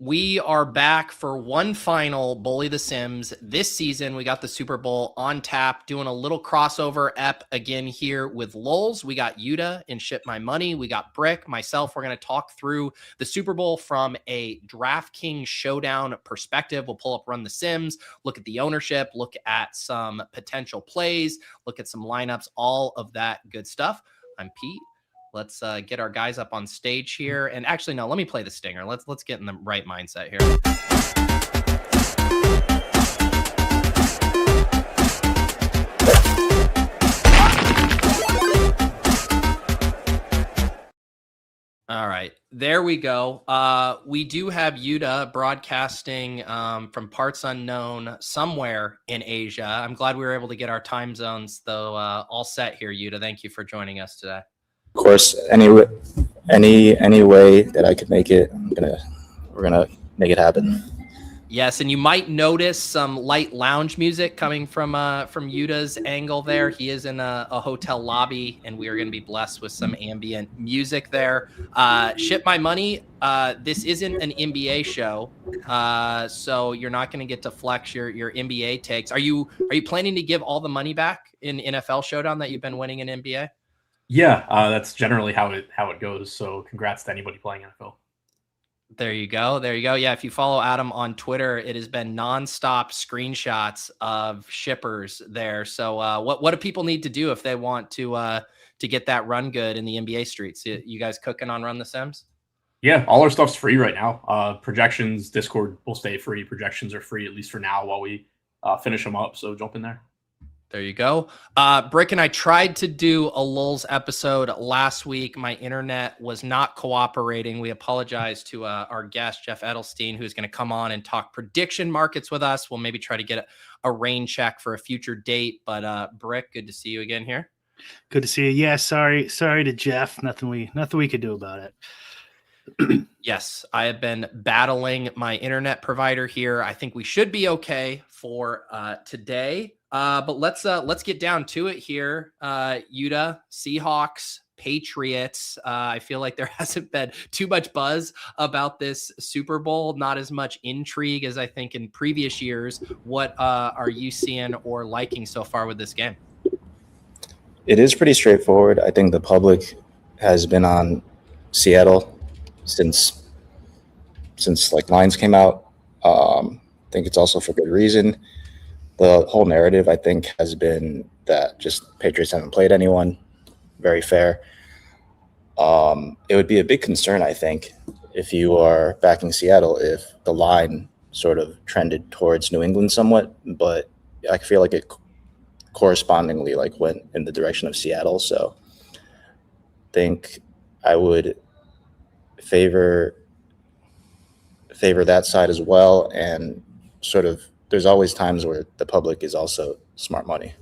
We are back for one final Bully the Sims. This season, we got the Super Bowl on tap, doing a little crossover ep again here with Lols. We got Youda in Ship My Money. We got Brick, myself. We're going to talk through the Super Bowl from a DraftKings showdown perspective. We'll pull up Run the Sims, look at the ownership, look at some potential plays, look at some lineups, all of that good stuff. I'm Pete. Let's get our guys up on stage here. And actually, no, let me play the stinger. Let's get in the right mindset here. All right, there we go. We do have Youda broadcasting from parts unknown somewhere in Asia. I'm glad we were able to get our time zones, though, all set here, Youda. Thank you for joining us today. Of course, any way that I could make it, we're gonna make it happen. Yes, and you might notice some light lounge music coming from Yuda's angle there. He is in a hotel lobby, and we are going to be blessed with some ambient music there. Ship My Money. This isn't an NBA show, so you're not going to get to flex your NBA takes. Are you planning to give all the money back in NFL Showdown that you've been winning in NBA? Yeah, that's generally how it goes. So congrats to anybody playing NFL. There you go. There you go. Yeah, if you follow Adam on Twitter, it has been nonstop screenshots of shippers there. So what do people need to do if they want to get that run good in the NBA streets? You guys cooking on Run the Sims? Yeah, all our stuff's free right now. Projections, Discord will stay free. Projections are free, at least for now, while we finish them up. So jump in there. There you go. Brick and I tried to do a Lulz episode last week. My internet was not cooperating. We apologize to our guest, Jeff Edelstein, who's going to come on and talk prediction markets with us. We'll maybe try to get a rain check for a future date. But Brick, good to see you again here. Good to see you. Yeah, sorry to Jeff. Nothing we could do about it. Yes, I have been battling my internet provider here. I think we should be okay for today. But let's get down to it here. Youda, Seahawks, Patriots. I feel like there hasn't been too much buzz about this Super Bowl, not as much intrigue as I think in previous years. What are you seeing or liking so far with this game? It is pretty straightforward. I think the public has been on Seattle since like lines came out. I think it's also for good reason. The whole narrative, I think, has been that just Patriots haven't played anyone. Very fair. It would be a big concern, I think, if you are backing Seattle, if the line sort of trended towards New England somewhat, but I feel like it correspondingly like went in the direction of Seattle. So I think I would favor that side as well, and sort of there's always times where the public is also smart money.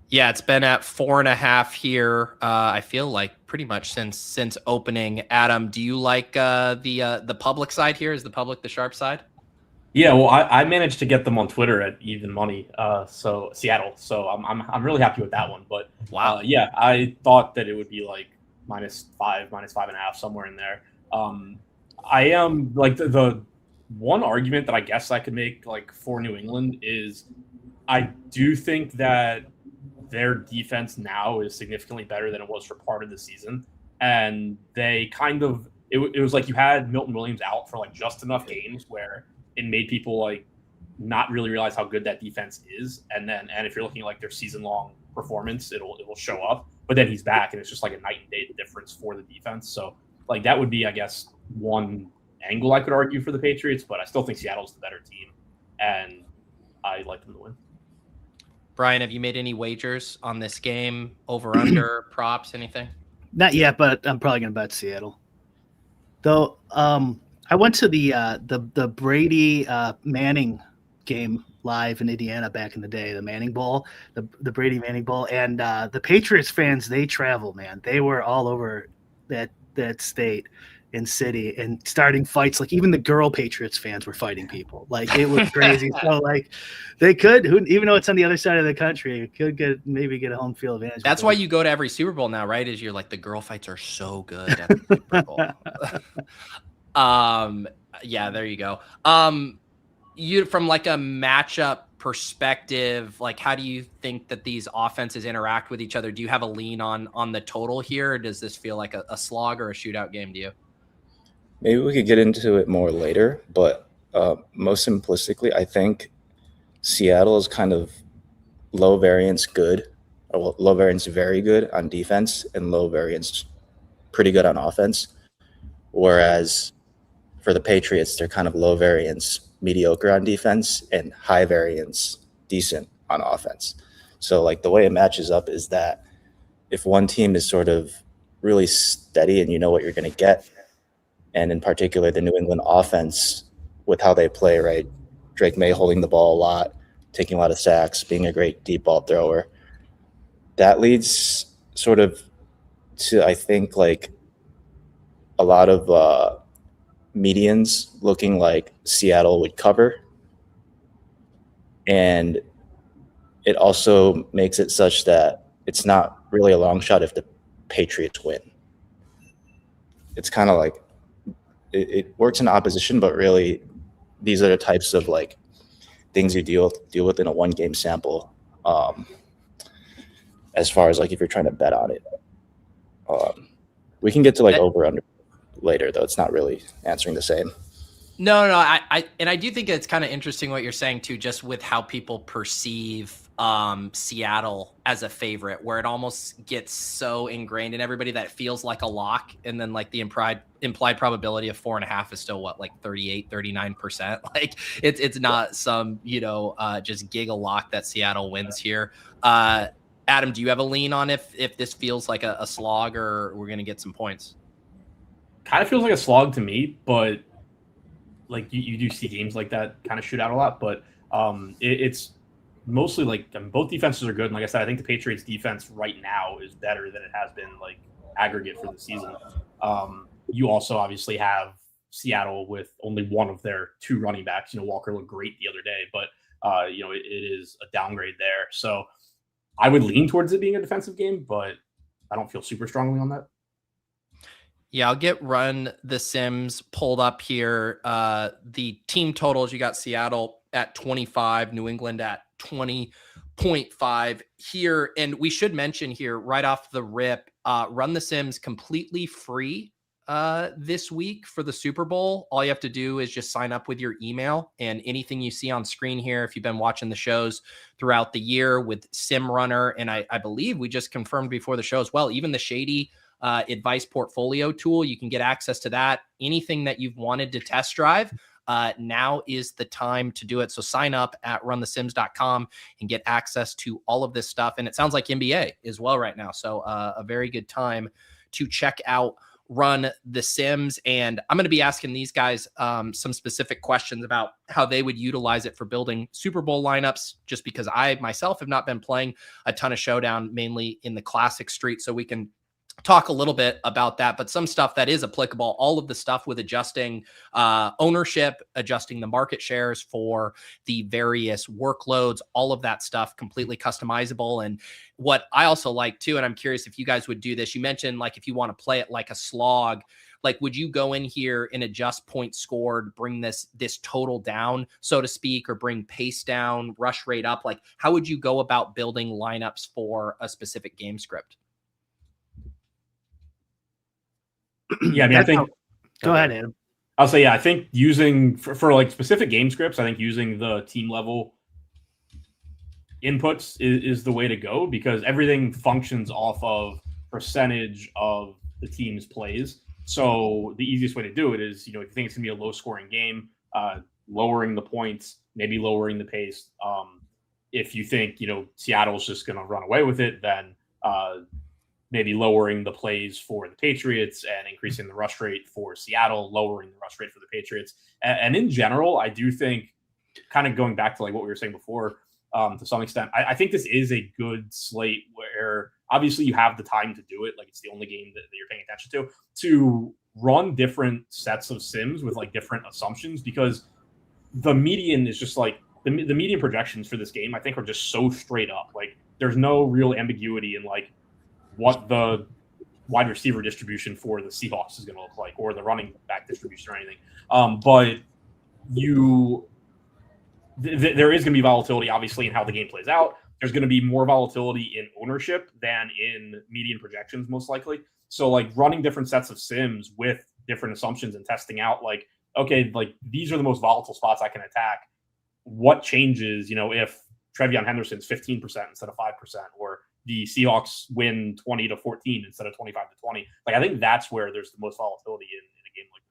Yeah, it's been at 4.5 here. I feel like pretty much since opening. Adam, do you like the public side here? Is the public the sharp side? Yeah, well, I managed to get them on Twitter at even money. So Seattle. So I'm really happy with that one. But wow, yeah, I thought that it would be like -5, -5.5, somewhere in there. I am like the one argument that I guess I could make like for New England is I do think that their defense now is significantly better than it was for part of the season. And they kind of, it was like you had Milton Williams out for like just enough games where it made people like not really realize how good that defense is. And if you're looking at like their season long performance, it will show up, but then he's back and it's just like a night and day difference for the defense. So like that would be, I guess, one angle I could argue for the Patriots, but I still think Seattle's the better team, and I like them to win. Brian, have you made any wagers on this game? Over, under, props, anything? Not yet, but I'm probably going to bet Seattle. Though I went to the Brady Manning game live in Indiana back in the day, the Manning Bowl, the Brady Manning Bowl, and the Patriots fans, they travel, man. They were all over that state and city and starting fights. Like even the girl Patriots fans were fighting people. Like it was crazy. So like they could, even though it's on the other side of the country, it could maybe get a home field advantage. That's why you go to every Super Bowl now, right? Is you're like, the girl fights are so good at the Super Bowl. Yeah, there you go. You from like a matchup perspective, like how do you think that these offenses interact with each other? Do you have a lean on the total here, or does this feel like a slog or a shootout game to you? Maybe we could get into it more later, but most simplistically, I think Seattle is kind of low variance good, or well, low variance very good on defense, and low variance pretty good on offense. Whereas for the Patriots, they're kind of low variance mediocre on defense and high variance decent on offense. So like the way it matches up is that if one team is sort of really steady and you know what you're going to get, and in particular the New England offense with how they play, right? Drake May holding the ball a lot, taking a lot of sacks, being a great deep ball thrower. That leads sort of to, I think, like a lot of medians looking like Seattle would cover. And it also makes it such that it's not really a long shot if the Patriots win. It's kind of like it works in opposition, but really these are the types of like things you deal with in a 1-game sample. As far as like if you're trying to bet on it, we can get to like over under later, though. It's not really answering the same. No. I do think it's kind of interesting what you're saying too, just with how people perceive Seattle as a favorite, where it almost gets so ingrained in everybody that it feels like a lock. And then like the implied probability of 4.5 is still what, like 38-39%. Like it's not some, just giga lock that Seattle wins here. Adam, do you have a lean on if this feels like a slog or we're going to get some points? Kind of feels like a slog to me, but like you do see games like that kind of shoot out a lot, but it's mostly like both defenses are good. And like I said, I think the Patriots defense right now is better than it has been like aggregate for the season. You also obviously have Seattle with only one of their 2 running backs. Walker looked great the other day, but it is a downgrade there. So I would lean towards it being a defensive game, but I don't feel super strongly on that. Yeah, I'll get Run the Sims pulled up here. The team totals, you got Seattle at 25, New England at 20.5 here. And we should mention here right off the rip, Run the Sims completely free this week for the Super Bowl. All you have to do is just sign up with your email, and anything you see on screen here, if you've been watching the shows throughout the year with Sim Runner, and I believe we just confirmed before the show as well, even the Shady advice portfolio tool, you can get access to that. Anything that you've wanted to test drive, now is the time to do it. So sign up at runthesims.com and get access to all of this stuff. And it sounds like NBA as well right now. So a very good time to check out Run the Sims. And I'm going to be asking these guys some specific questions about how they would utilize it for building Super Bowl lineups, just because I myself have not been playing a ton of Showdown, mainly in the classic street. So we can talk a little bit about that, but some stuff that is applicable, all of the stuff with adjusting ownership, adjusting the market shares for the various workloads, all of that stuff completely customizable. And what I also like too, and I'm curious if you guys would do this, you mentioned like if you want to play it like a slog, like would you go in here and adjust points scored, bring this total down, so to speak, or bring pace down, rush rate up? Like how would you go about building lineups for a specific game script? Yeah, I mean, I think. Go ahead, Adam. I'll say, yeah, I think using for like specific game scripts, I think using the team level inputs is the way to go, because everything functions off of percentage of the team's plays. So the easiest way to do it is, if you think it's going to be a low scoring game, lowering the points, maybe lowering the pace. If you think, Seattle's just going to run away with it, then maybe lowering the plays for the Patriots and increasing the rush rate for Seattle, lowering the rush rate for the Patriots. And in general, I do think, kind of going back to like what we were saying before, to some extent, I think this is a good slate where obviously you have the time to do it. Like it's the only game that you're paying attention to run different sets of sims with like different assumptions, because the median is just like the median projections for this game, I think, are just so straight up. Like there's no real ambiguity in like what the wide receiver distribution for the Seahawks is going to look like, or the running back distribution or anything. But there is going to be volatility, obviously, in how the game plays out. There's going to be more volatility in ownership than in median projections, most likely. So, like, running different sets of sims with different assumptions and testing out, like, okay, like, these are the most volatile spots I can attack. What changes, if Trevion Henderson's 15% instead of 5%, or the Seahawks win 20-14 instead of 25-20. Like, I think that's where there's the most volatility in a game like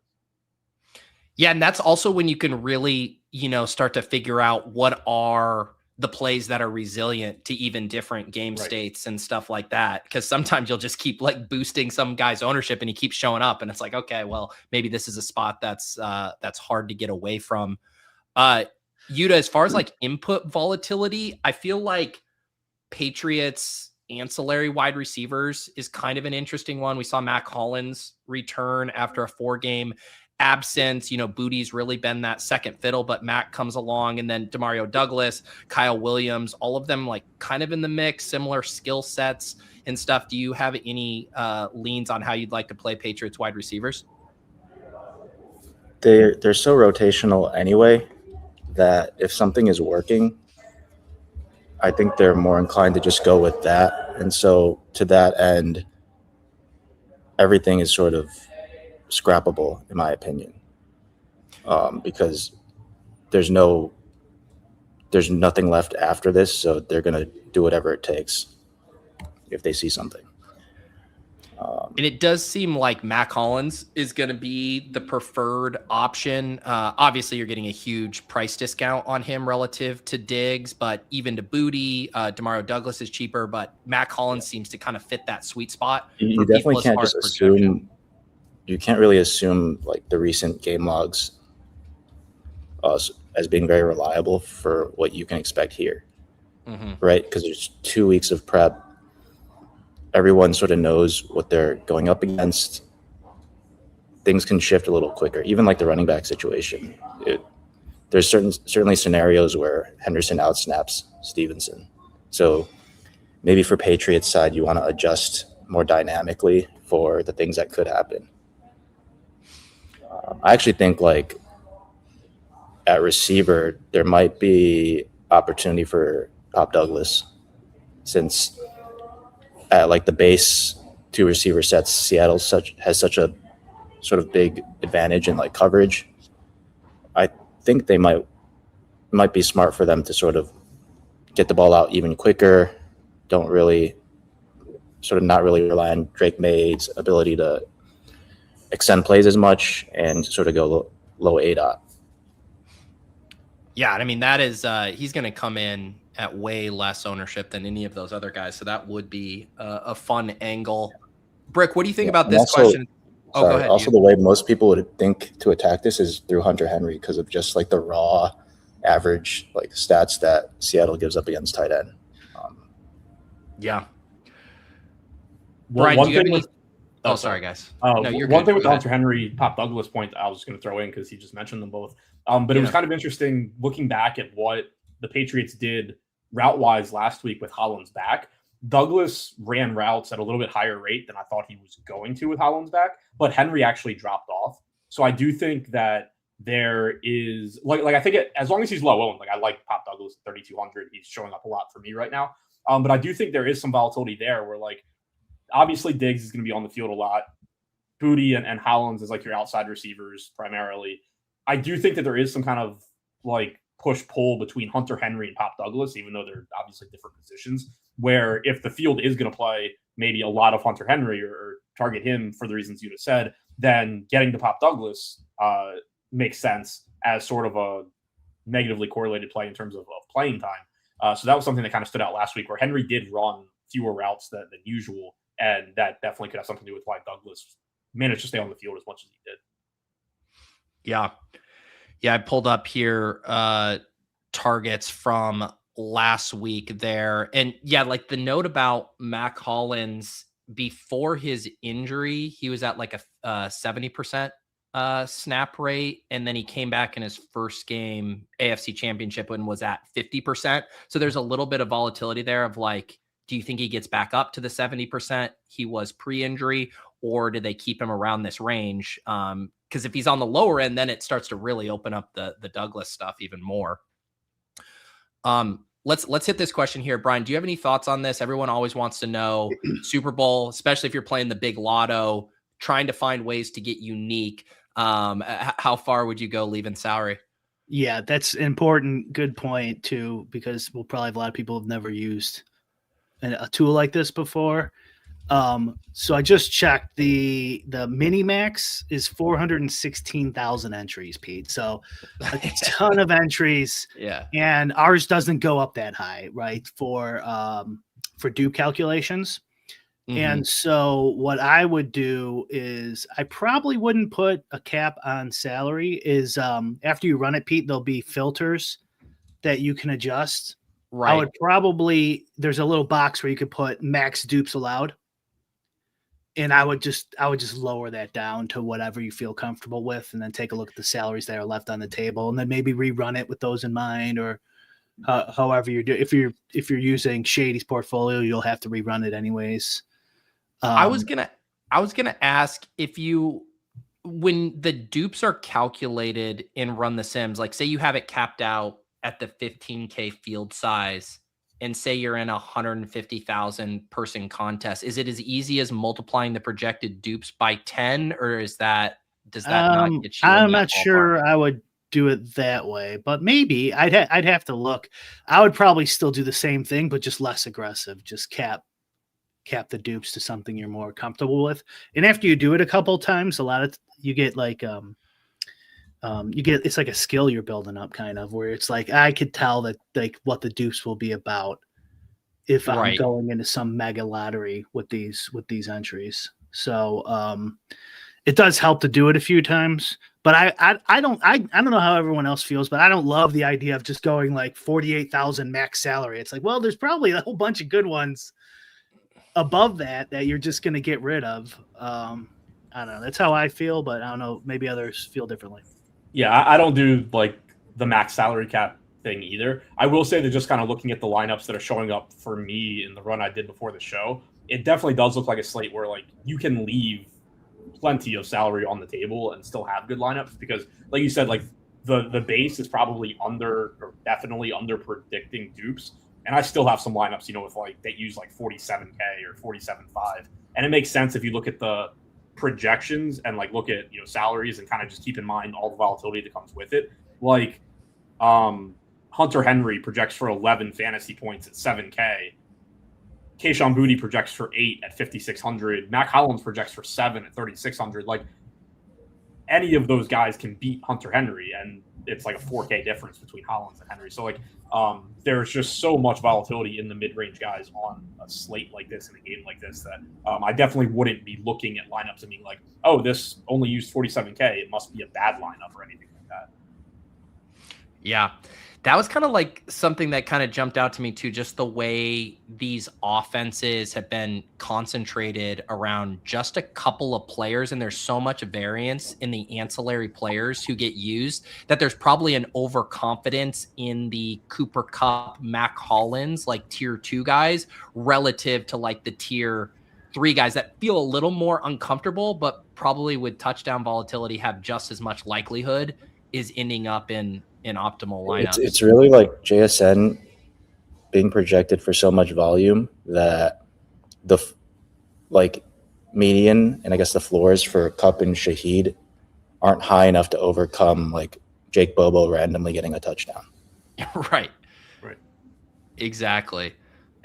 this. Yeah, and that's also when you can really, start to figure out what are the plays that are resilient to even different game states and stuff like that. Because sometimes you'll just keep like boosting some guy's ownership and he keeps showing up, and it's like, okay, well, maybe this is a spot that's hard to get away from. Youda, as far as like input volatility, I feel like Patriots ancillary wide receivers is kind of an interesting one. We saw Mack Hollins return after a 4-game absence. Booty's really been that second fiddle, but Mack comes along, and then Demario Douglas, Kyle Williams, all of them like kind of in the mix, similar skill sets and stuff. Do you have any leans on how you'd like to play Patriots wide receivers? They're so rotational anyway that if something is working, I think they're more inclined to just go with that. And so to that end, everything is sort of scrappable, in my opinion, because there's nothing left after this. So they're going to do whatever it takes if they see something. And it does seem like Mack Hollins is going to be the preferred option. Obviously, you're getting a huge price discount on him relative to Diggs, but even to Booty, Demario Douglas is cheaper, but Mack Hollins seems to kind of fit that sweet spot. You definitely can't just assume. You can't really assume like the recent game logs as being very reliable for what you can expect here, right? Because there's 2 weeks of prep. Everyone sort of knows what they're going up against. Things can shift a little quicker, even like the running back situation. There's certainly scenarios where Henderson outsnaps Stevenson. So maybe for Patriots side, you want to adjust more dynamically for the things that could happen. I actually think like at receiver, there might be opportunity for Pop Douglas, since at like the base 2 receiver sets, Seattle has such a sort of big advantage in like coverage. I think they might be smart for them to sort of get the ball out even quicker. Not really rely on Drake May's ability to extend plays as much and sort of go low ADOT. Yeah, I mean, that is he's going to come in at way less ownership than any of those other guys. So that would be a fun angle. Brick, what do you think about this question? Go ahead. Also, the way most people would think to attack this is through Hunter Henry, because of just like the raw average like stats that Seattle gives up against tight end. Yeah. Brian, do you have any? Oh, sorry, guys. No, you're one good. Thing with the Hunter Henry, Pop Douglas point, I was going to throw in because he just mentioned them both. But it was kind of interesting looking back at what the Patriots did route-wise last week with Hollins back. Douglas ran routes at a little bit higher rate than I thought he was going to with Hollins back, but Henry actually dropped off. So I do think that there is I think as long as he's low owned, like I like Pop Douglas at 3,200. He's showing up a lot for me right now. But I do think there is some volatility there where like obviously Diggs is going to be on the field a lot. Booty and Hollins is like your outside receivers primarily. I do think that there is some kind of like push-pull between Hunter Henry and Pop Douglas, even though they're obviously different positions, where if the field is going to play maybe a lot of Hunter Henry or target him for the reasons you just said, then getting to Pop Douglas makes sense as sort of a negatively correlated play in terms of playing time. So that was something that kind of stood out last week, where Henry did run fewer routes than usual, and that definitely could have something to do with why Douglas managed to stay on the field as much as he did. Yeah, I pulled up here targets from last week there. And yeah, like the note about Mack Hollins, before his injury, he was at like a 70% snap rate. And then he came back in his first game, AFC Championship, and was at 50%. So there's a little bit of volatility there of like, Do you think he gets back up to the 70% he was pre-injury, or do they keep him around this range? Because if he's on the lower end, then it starts to really open up the Douglas stuff even more. Let's hit this question here. Brian, do you have any thoughts on this? Everyone always wants to know Super Bowl, especially if you're playing the big lotto, trying to find ways to get unique. How far would you go leaving salary? Yeah, that's important. Good point too, because we'll probably have a lot of people who have never used a tool like this before. So I just checked the mini max is 416,000 entries, Pete. So a ton of entries. Yeah. And ours doesn't go up that high, right? For dupe calculations. Mm-hmm. And so what I would do is I probably wouldn't put a cap on salary. Is after you run it, Pete, there'll be filters that you can adjust. Right. I would probably, there's a little box where you could put max dupes allowed. And I would just lower that down to whatever you feel comfortable with, and then take a look at the salaries that are left on the table, and then maybe rerun it with those in mind, or however you're doing. If you're using Shady's portfolio, you'll have to rerun it anyways. I was gonna ask if when the dupes are calculated in Run the Sims, like say you have it capped out at the 15K field size, and say you're in a 150,000 person contest, is it as easy as multiplying the projected dupes by 10, or does that not get you? I'm not sure I would do it that way, but maybe I'd have to look. I would probably still do the same thing, but just less aggressive. Just cap the dupes to something you're more comfortable with. And after you do it a couple of times, a lot of you get like it's like a skill you're building up, kind of, where it's like I could tell that like what the dupes will be about if I'm going into some mega lottery with these entries. So it does help to do it a few times, but I don't know how everyone else feels, but I don't love the idea of just going like 48,000 max salary. It's like, well, there's probably a whole bunch of good ones above that you're just going to get rid of. I don't know. That's how I feel, but I don't know. Maybe others feel differently. Yeah, I don't do like the max salary cap thing either. I will say that just kind of looking at the lineups that are showing up for me in the run I did before the show, it definitely does look like a slate where like you can leave plenty of salary on the table and still have good lineups, because like you said, like the base is probably definitely under predicting dupes. And I still have some lineups, with like that use like 47K or 47.5. And it makes sense if you look at the projections and like look at, salaries and kind of just keep in mind all the volatility that comes with it. Like Hunter Henry projects for 11 fantasy points at 7K. Kayshon Boutte projects for 8 at 5,600. Mack Hollins projects for 7 at 3,600. Like any of those guys can beat Hunter Henry, and it's like a 4K difference between Hollins and Henry. So like there's just so much volatility in the mid-range guys on a slate like this, in a game like this, that I definitely wouldn't be looking at lineups and being like, oh, this only used 47K. It must be a bad lineup or anything like that. Yeah. That was kind of like something that kind of jumped out to me too, just the way these offenses have been concentrated around just a couple of players, and there's so much variance in the ancillary players who get used that there's probably an overconfidence in the Cooper Kupp, Mack Hollins, like tier 2 guys, relative to like the tier 3 guys that feel a little more uncomfortable, but probably with touchdown volatility have just as much likelihood is ending up in optimal lineups. It's really like JSN being projected for so much volume that the like median and I guess the floors for Kupp and Shaheed aren't high enough to overcome like Jake Bobo randomly getting a touchdown. Right. Exactly.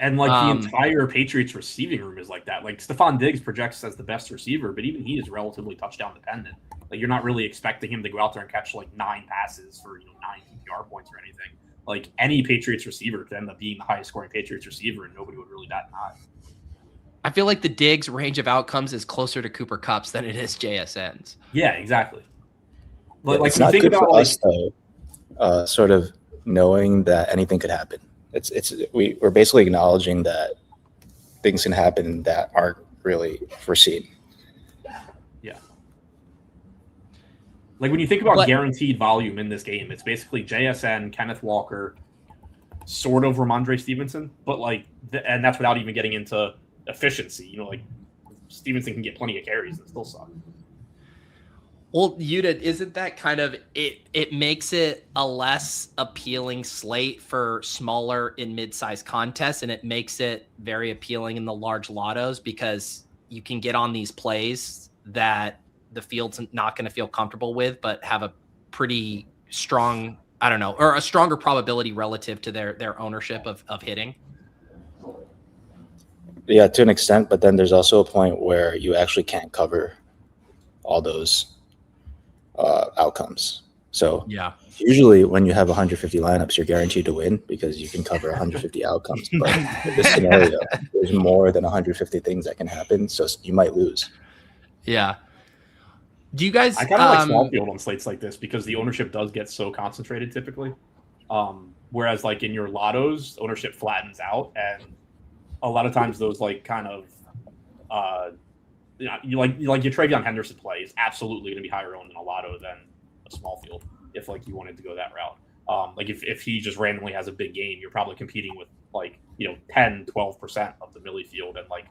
And like the entire Patriots receiving room is like that. Like Stephon Diggs projects as the best receiver, but even he is relatively touchdown dependent. Like you're not really expecting him to go out there and catch like 9 passes for 9 PPR points or anything. Like any Patriots receiver could end up being the highest scoring Patriots receiver, and nobody would really bat an eye. I feel like the Diggs range of outcomes is closer to Cooper Kupp's than it is JSN's. Yeah, exactly. But like, it's not good for us though. Sort of knowing that anything could happen. We're basically acknowledging that things can happen that aren't really foreseen. Yeah. Like when you think about guaranteed volume in this game, it's basically JSN, Kenneth Walker, sort of Ramondre Stevenson, but like, and that's without even getting into efficiency. You know, like Stevenson can get plenty of carries and still suck. Well, Youda, isn't that kind of it? It makes it a less appealing slate for smaller and mid-sized contests, and it makes it very appealing in the large lottos because you can get on these plays that the field's not going to feel comfortable with, but have a pretty strong, I don't know, or a stronger probability relative to their ownership of hitting. Yeah, to an extent, but then there's also a point where you actually can't cover all those outcomes. So yeah, usually when you have 150 lineups, you're guaranteed to win because you can cover 150 outcomes. But in this scenario, there's more than 150 things that can happen, so you might lose. Yeah. Do you guys? I kind of like small field on slates like this because the ownership does get so concentrated typically. Whereas like in your lottos, ownership flattens out, and a lot of times those like kind of you like your Travion Henderson play is absolutely going to be higher owned in a lotto than a small field if like you wanted to go that route. Like if he just randomly has a big game, you're probably competing with like 10-12% of the Millie field and like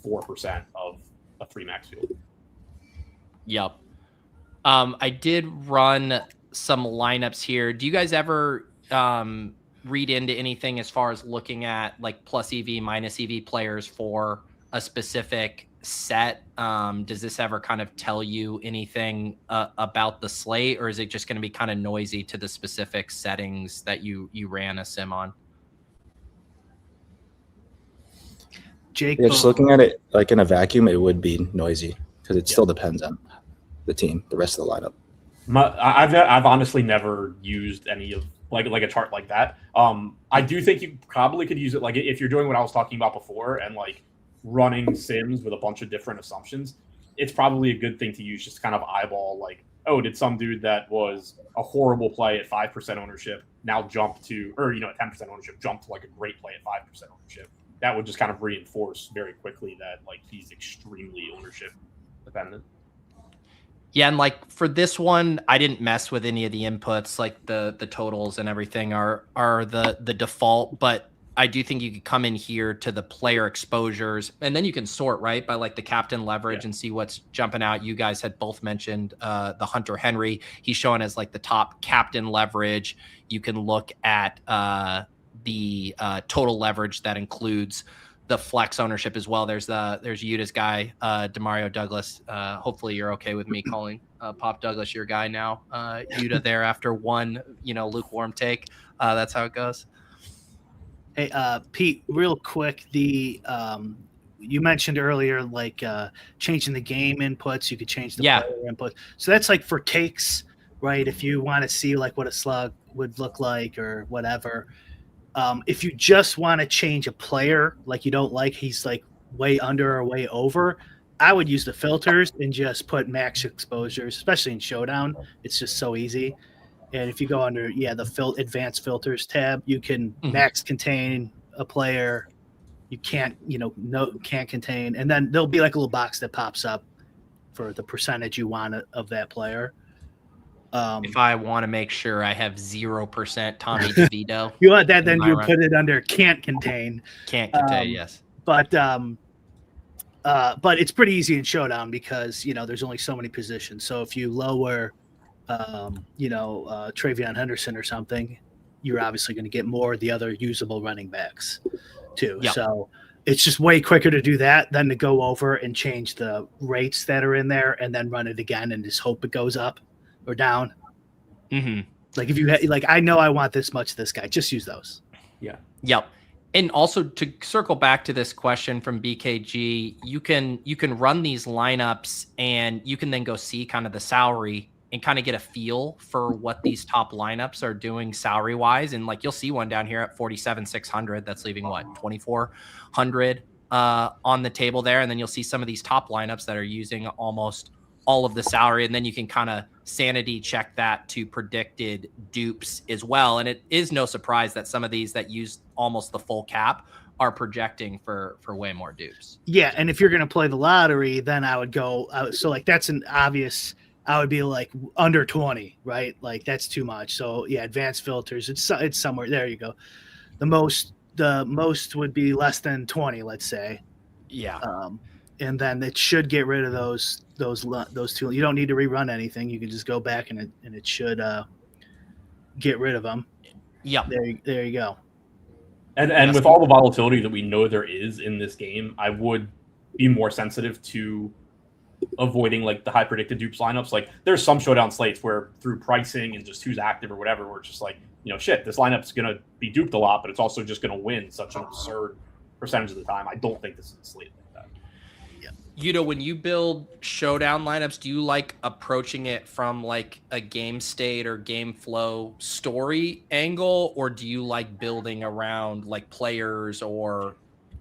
4% of a 3 max field. Yep. I did run some lineups here. Do you guys ever read into anything as far as looking at like plus EV, minus EV players for a specific set? Does this ever kind of tell you anything about the slate, or is it just going to be kind of noisy to the specific settings that you ran a sim on? Jake, Yeah, just looking at it like in a vacuum, it would be noisy because it still depends on the team, the rest of the lineup. I've honestly never used any of like a chart like that. I do think you probably could use it like if you're doing what I was talking about before and like running sims with a bunch of different assumptions. It's probably a good thing to use just to kind of eyeball like, oh, did some dude that was a horrible play at 5% ownership now jump to, or at 10% ownership jump to like a great play at 5% ownership? That would just kind of reinforce very quickly that like he's extremely ownership dependent. Yeah, and like for this one, I didn't mess with any of the inputs, like the totals and everything are the default, but I do think you could come in here to the player exposures and then you can sort right by like the captain leverage and see what's jumping out. You guys had both mentioned the Hunter Henry. He's showing as like the top captain leverage. You can look at the total leverage that includes the flex ownership as well. There's Yuda's guy, Demario Douglas. Hopefully you're okay with me calling Pop Douglas your guy now. Youda there after one, lukewarm take. That's how it goes. Hey, Pete, real quick, you mentioned earlier like changing the game inputs. You could change the player input. So that's like for takes, right? If you want to see like what a slug would look like or whatever. If you just want to change a player, like you don't like he's like way under or way over, I would use the filters and just put max exposures, especially in Showdown. It's just so easy. And if you go under, the advanced filters tab, you can max contain a player. You can't, can't contain. And then there'll be like a little box that pops up for the percentage you want of that player. If I want to make sure I have 0% Tommy DeVito, you want that, then you put it under can't contain. Can't contain, yes. But it's pretty easy in Showdown because there's only so many positions. So if you lower, Travion Henderson or something, you're obviously going to get more of the other usable running backs too. Yep. So it's just way quicker to do that than to go over and change the rates that are in there and then run it again and just hope it goes up or down. Mm-hmm. Like if you I know I want this much, this guy, just use those. Yeah. Yep. And also to circle back to this question from BKG, you can run these lineups and you can then go see kind of the salary and kind of get a feel for what these top lineups are doing salary wise. And like, you'll see one down here at 47,600. That's leaving what, 2,400 on the table there. And then you'll see some of these top lineups that are using almost all of the salary. And then you can kind of sanity check that to predicted dupes as well. And it is no surprise that some of these that use almost the full cap are projecting for way more dupes. Yeah. And if you're going to play the lottery, then I would go. So like, that's an obvious, I would be like under 20, right? Like that's too much. So yeah, advanced filters, it's somewhere. There you go. The most would be less than 20, let's say. Yeah. And then it should get rid of those two. You don't need to rerun anything. You can just go back and it should get rid of them. Yep. There you go. And with all the volatility that we know there is in this game, I would be more sensitive to avoiding like the high predicted dupes lineups. Like there's some showdown slates where through pricing and just who's active or whatever, we're just like, shit, this lineup's going to be duped a lot, but it's also just going to win such an absurd percentage of the time. I don't think this is a slate like that. Youda, when you build showdown lineups, do you like approaching it from like a game state or game flow story angle, or do you like building around like players or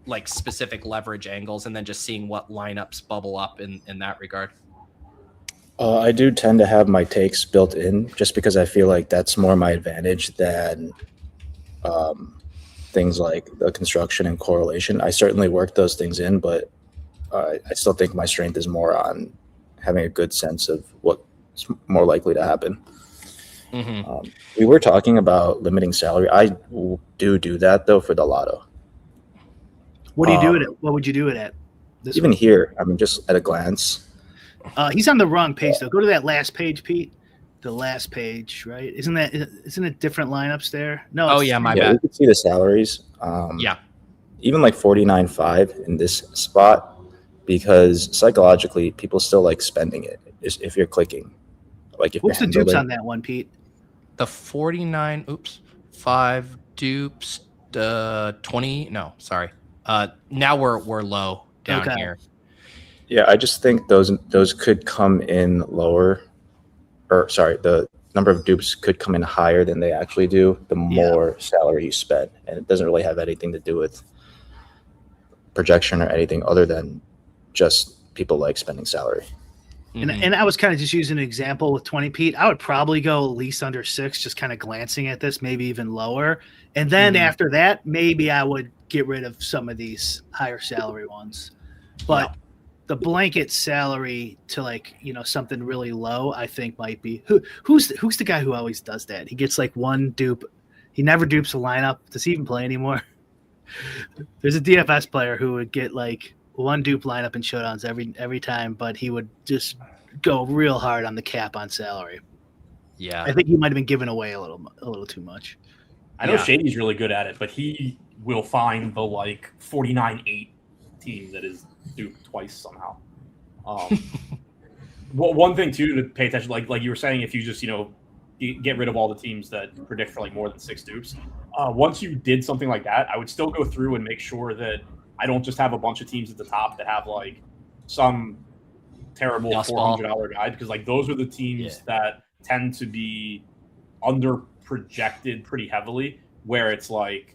like specific leverage angles and then just seeing what lineups bubble up in that regard? I do tend to have my takes built in just because I feel like that's more my advantage than things like the construction and correlation. I certainly work those things in, but I still think my strength is more on having a good sense of what's more likely to happen. Mm-hmm. We were talking about limiting salary. I do that though for the lotto. What do you do it at? What would you do it at? Even here, I mean, just at a glance. He's on the wrong page though. Go to that last page, Pete. The last page, right? Isn't it different lineups there? No. Oh yeah, my bad. You can see the salaries. Yeah. Even like 49.5 in this spot, because psychologically people still like spending it if you're clicking. Like if what's the dupes on that one, Pete? The 5 dupes, 20. No, sorry. Now we're low down here. Yeah, I just think those could come in lower, or sorry, the number of dupes could come in higher than they actually do the more salary you spend, and it doesn't really have anything to do with projection or anything other than just people like spending salary. And I was kind of just using an example with 20, Pete. I would probably go at least under 6, just kind of glancing at this, maybe even lower. And then after that, maybe I would get rid of some of these higher salary ones. But the blanket salary to like, something really low, I think might be who's the guy who always does that? He gets like one dupe. He never dupes a lineup. Does he even play anymore? There's a DFS player who would get like one dupe lineup in showdowns every time, but he would just go real hard on the cap on salary. Yeah, I think he might have been giving away a little too much. I know Shady's really good at it, but he will find the like 49-8 team that is duped twice somehow. One thing too to pay attention, like you were saying, if you just you get rid of all the teams that predict for like more than 6 dupes, once you did something like that, I would still go through and make sure that I don't just have a bunch of teams at the top that have like some terrible $400 guide, because like those are the teams that tend to be under projected pretty heavily, where it's like,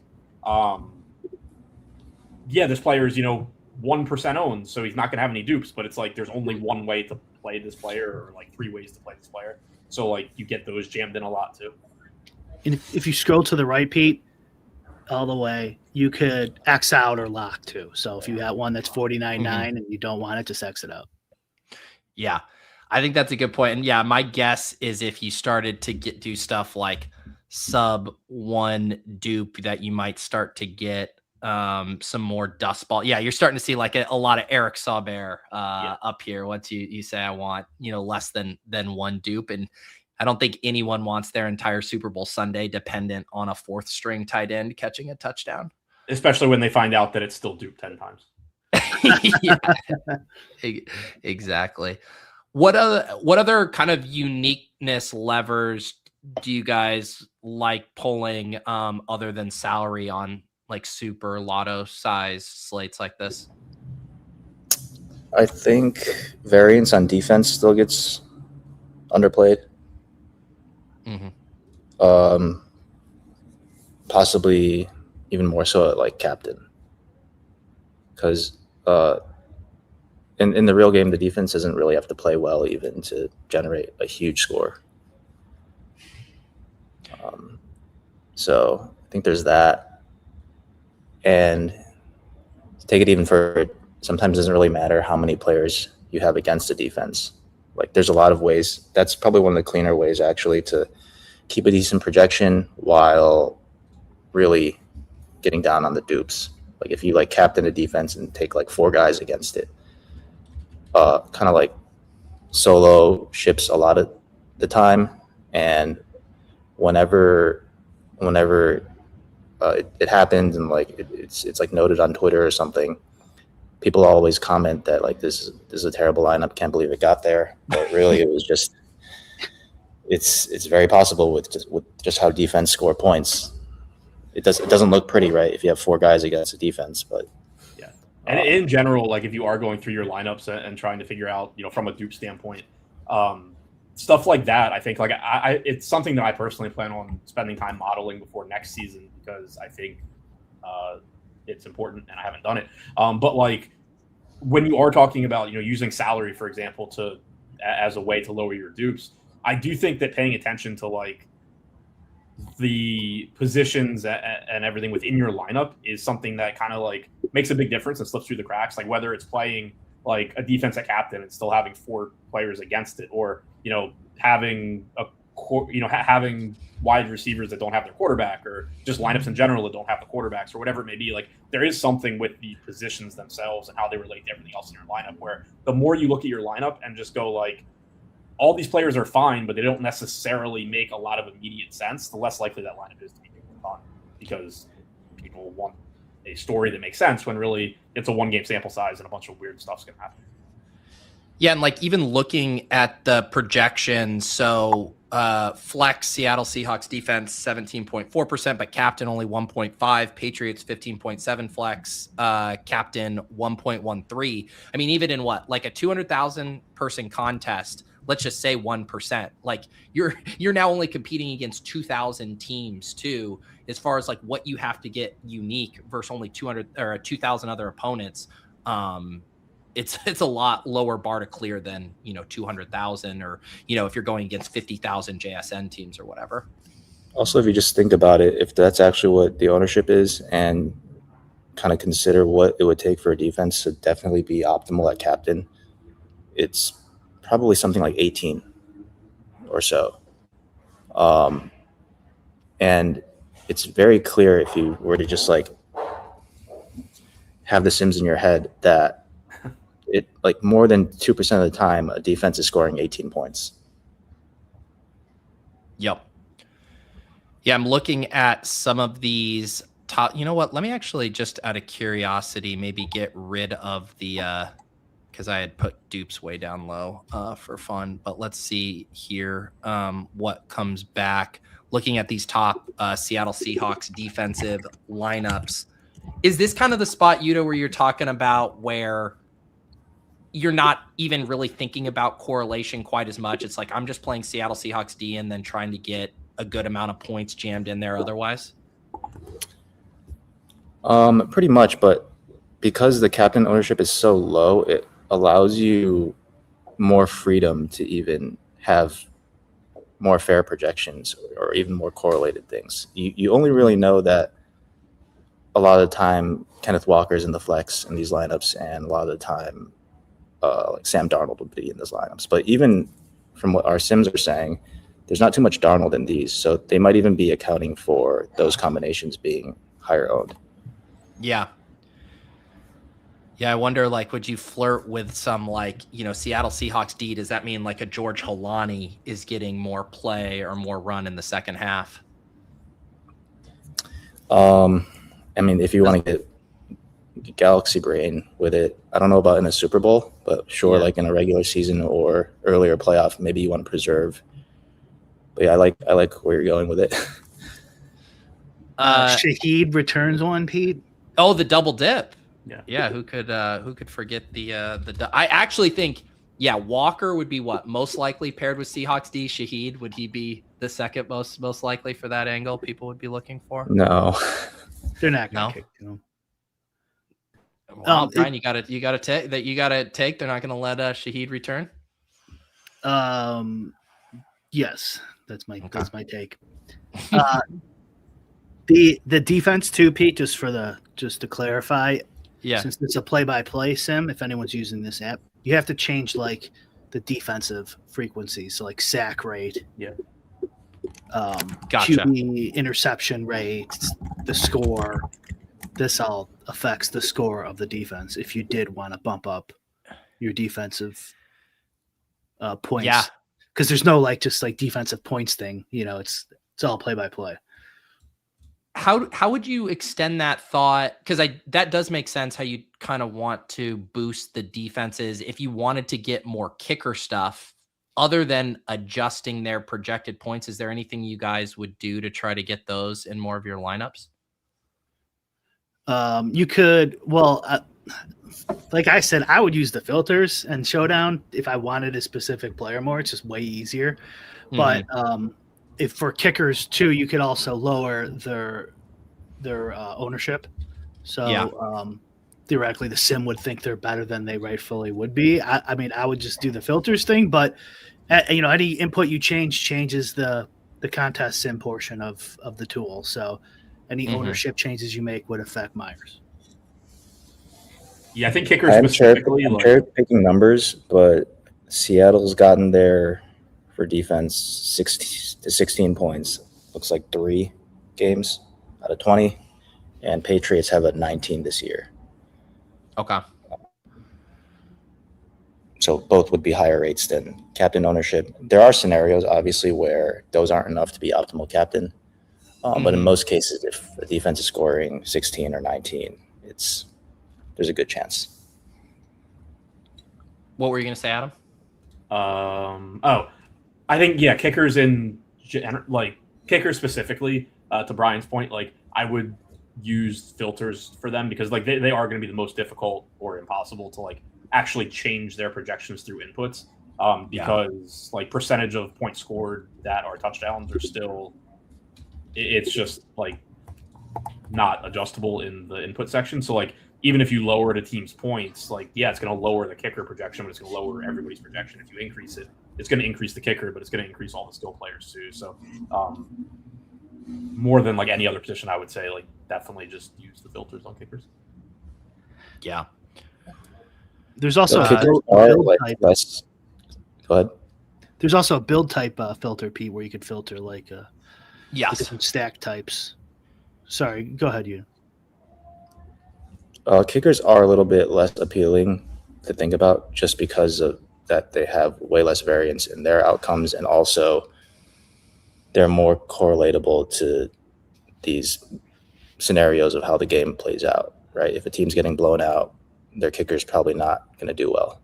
this player is 1% owned, so he's not going to have any dupes, but it's like there's only one way to play this player, or like 3 ways to play this player. So like you get those jammed in a lot too. And if you scroll to the right, Pete, all the way, you could X out or lock too. So if you have one that's 49.9 and you don't want it, just X it out. Yeah, I think that's a good point. And yeah, my guess is if you started to do stuff like sub 1 dupe, that you might start to get some more dust ball. Yeah, you're starting to see like a lot of Eric Sauber up here once you say I want less than 1 dupe. And I don't think anyone wants their entire Super Bowl Sunday dependent on a 4th string tight end catching a touchdown, especially when they find out that it's still duped 10 times. Exactly. What other kind of uniqueness levers do you guys like pulling other than salary on like super lotto size slates like this? I think variance on defense still gets underplayed. Possibly even more so at like captain, because in the real game the defense doesn't really have to play well even to generate a huge score. So I think there's that, and to take it even further, sometimes it doesn't really matter how many players you have against a defense. Like there's a lot of ways. That's probably one of the cleaner ways actually to keep a decent projection while really getting down on the dupes. Like if you like captain a defense and take like 4 guys against it, kind of like solo ships a lot of the time, and whenever it happens and like it's like noted on Twitter or something, people always comment that like this is a terrible lineup, can't believe it got there. But really, it was just it's very possible with just how defense score points. It doesn't look pretty, right, if you have 4 guys against a defense, but yeah. And in general, like if you are going through your lineups and trying to figure out, from a dupe standpoint, stuff like that, I think like I it's something that I personally plan on spending time modeling before next season, because I think it's important and I haven't done it. But like when you are talking about, using salary, for example, as a way to lower your dupes, I do think that paying attention to like the positions and everything within your lineup is something that kind of like makes a big difference and slips through the cracks. Like whether it's playing like a defense at captain and still having 4 players against it, or having having wide receivers that don't have their quarterback, or just lineups in general that don't have the quarterbacks, or whatever it may be. Like there is something with the positions themselves and how they relate to everything else in your lineup, where the more you look at your lineup and just go like, all these players are fine, but they don't necessarily make a lot of immediate sense, the less likely that lineup is to be fun, because people want a story that makes sense when really it's a 1-game sample size and a bunch of weird stuff's going to happen. Yeah, and like even looking at the projections, so flex Seattle Seahawks defense 17.4%, but captain only 1.5. Patriots 15.7 flex, captain 1.13. I mean, even in like a 200,000 person contest, let's just say 1%. Like you're now only competing against 2,000 teams too, as far as like what you have to get unique versus only 200 or 2,000 other opponents. It's a lot lower bar to clear than 200,000, or if you're going against 50,000 JSN teams or whatever. Also, if you just think about it, if that's actually what the ownership is, and kind of consider what it would take for a defense to definitely be optimal at captain, it's probably something like 18 or so. And it's very clear, if you were to just like have the Sims in your head, that it like more than 2% of the time a defense is scoring 18 points. Yep. Yeah, I'm looking at some of these top. You know what? Let me actually, just out of curiosity, maybe get rid of the because I had put dupes way down low for fun. But let's see here what comes back. Looking at these top Seattle Seahawks defensive lineups, is this kind of the spot, Youda, where you're talking about where you're not even really thinking about correlation quite as much? It's like, I'm just playing Seattle Seahawks D and then trying to get a good amount of points jammed in there otherwise? Pretty much, but because the captain ownership is so low, it allows you more freedom to even have more fair projections or even more correlated things. You only really know that a lot of the time Kenneth Walker's in the flex in these lineups, and a lot of the time like Sam Darnold would be in those lineups. But even from what our Sims are saying, there's not too much Darnold in these, so they might even be accounting for those combinations being higher owned. Yeah. Yeah, I wonder, like, would you flirt with some, like, Seattle Seahawks D? Does that mean like a George Holani is getting more play or more run in the second half? I mean, if you want to get Galaxy Brain with it, I don't know about in a Super Bowl, but sure, like in a regular season or earlier playoff, maybe you want to preserve. But yeah, I like where you're going with it. Shaheed returns one, Pete. Oh, the double dip. Yeah. Who could forget the I actually think, Walker would be most likely paired with Seahawks D. Shaheed, would he be the second most likely for that angle people would be looking for? No, they're not going to kick him. Well, Brian, you gotta take. They're not gonna let Shaheed return. Yes, that's my take. The defense too, Pete. Just to clarify, since it's a play-by-play sim, if anyone's using this app, you have to change like the defensive frequencies, so like sack rate, Gotcha. QB interception rate, the score, this all affects the score of the defense if you did want to bump up your defensive points. Yeah. Because there's no just defensive points thing. It's all play by play. How would you extend that thought? Because that does make sense how you kind of want to boost the defenses. If you wanted to get more kicker stuff, other than adjusting their projected points, is there anything you guys would do to try to get those in more of your lineups? You could, like I said, I would use the filters and showdown if I wanted a specific player more. It's just way easier. But if for kickers too, you could also lower their ownership. So theoretically, the sim would think they're better than they rightfully would be. I mean, I would just do the filters thing, but any input you changes the contest sim portion of the tool. So any ownership changes you make would affect Myers. Yeah, I think kickers I'm specifically. cherry picking numbers, but Seattle's gotten there for defense 16 points. Looks like 3 games out of 20, and Patriots have a 19 this year. Okay. So both would be higher rates than captain ownership. There are scenarios, obviously, where those aren't enough to be optimal captain. But in most cases, if a defense is scoring 16 or 19, there's a good chance. What were you going to say, Adam? I think kickers kickers specifically. To Brian's point, I would use filters for them because they are going to be the most difficult or impossible to actually change their projections through inputs. Because percentage of points scored that are touchdowns are still, it's just not adjustable in the input section. So even if you lower the team's points, it's going to lower the kicker projection, but it's going to lower everybody's projection. If you increase it, it's going to increase the kicker, but it's going to increase all the skill players too. So more than any other position, I would say definitely just use the filters on kickers. Yeah. There's also Go ahead. There's also a build type filter, Pete, where you could filter yes, different stack types. Sorry, go ahead, you. Kickers are a little bit less appealing to think about just because of that they have way less variance in their outcomes, and also they're more correlatable to these scenarios of how the game plays out, right? If a team's getting blown out, their kicker's probably not going to do well.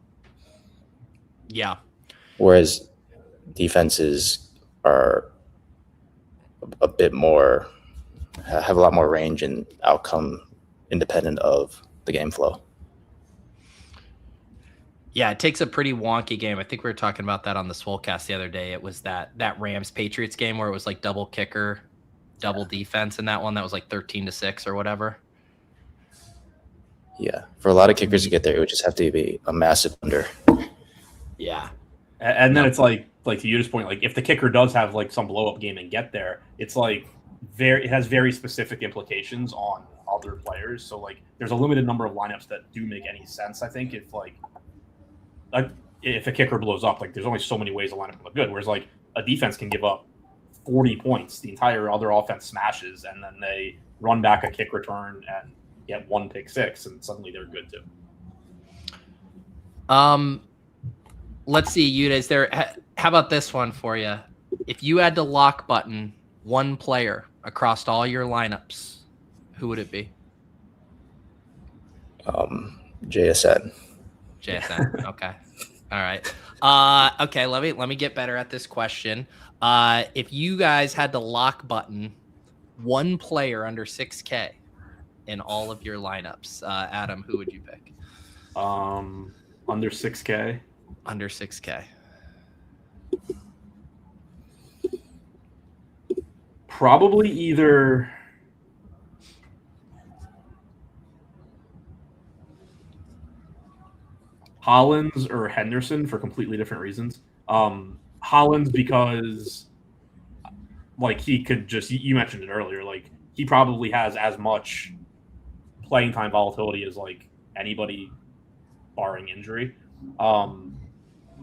Yeah. Whereas defenses are a bit more, have a lot more range and outcome independent of the game flow. Yeah, it takes a pretty wonky game. I think we were talking about that on the Swolecast the other day. It was that Rams-Patriots game where it was double kicker, double defense in that one. That was 13-6 or whatever. Yeah, for a lot of kickers to get there, it would just have to be a massive under. Yeah. And then it's to Yuda's point, if the kicker does have some blow-up game and get there, it's it has very specific implications on other players. So there's a limited number of lineups that do make any sense, I think, if a kicker blows up, there's only so many ways a lineup can look good. Whereas a defense can give up 40 points, the entire other offense smashes, and then they run back a kick return and get 1 pick six, and suddenly they're good too. Let's see, Youda, how about this one for you? If you had to lock button one player across all your lineups, who would it be? JSN. JSN. Okay. All right. Okay. Let me get better at this question. If you guys had to lock button one player under 6K in all of your lineups, Adam, who would you pick? Under 6K. Under 6K. Probably either Hollins or Henderson for completely different reasons. Hollins because he could just, you mentioned it earlier, he probably has as much playing time volatility as anybody barring injury.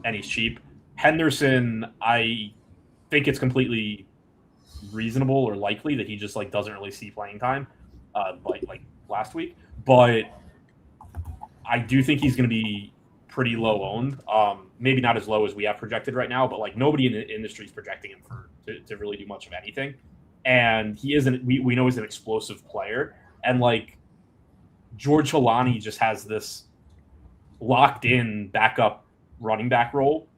And he's cheap. Henderson, I think it's completely reasonable or likely that he just doesn't really see playing time. But last week, but I do think he's going to be pretty low owned. Maybe not as low as we have projected right now, but like nobody in the industry is projecting him to really do much of anything. And he isn't. We know he's an explosive player, and like George Holani just has this locked in backup running back role,